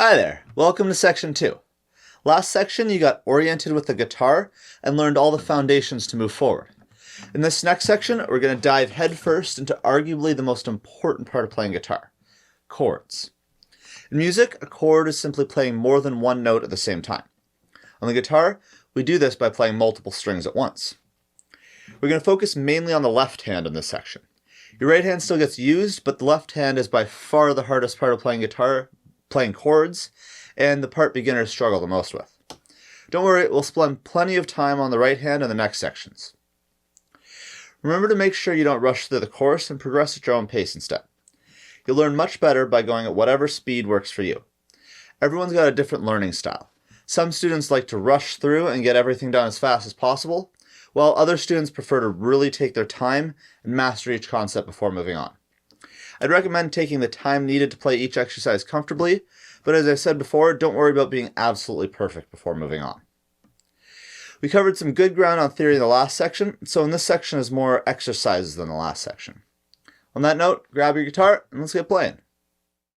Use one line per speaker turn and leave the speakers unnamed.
Hi there, welcome to section 2. Last section you got oriented with the guitar and learned all the foundations to move forward. In this next section we're going to dive headfirst into arguably the most important part of playing guitar, chords. In music, a chord is simply playing more than one note at the same time. On the guitar, we do this by playing multiple strings at once. We're going to focus mainly on the left hand in this section. Your right hand still gets used, but the left hand is by far the hardest part of playing guitar, playing chords, and the part beginners struggle the most with. Don't worry, we'll spend plenty of time on the right hand in the next sections. Remember to make sure you don't rush through the course and progress at your own pace instead. You'll learn much better by going at whatever speed works for you. Everyone's got a different learning style. Some students like to rush through and get everything done as fast as possible, while other students prefer to really take their time and master each concept before moving on. I'd recommend taking the time needed to play each exercise comfortably, but as I said before, don't worry about being absolutely perfect before moving on. We covered some good ground on theory in the last section, so in this section is more exercises than the last section. On that note, grab your guitar and let's get playing.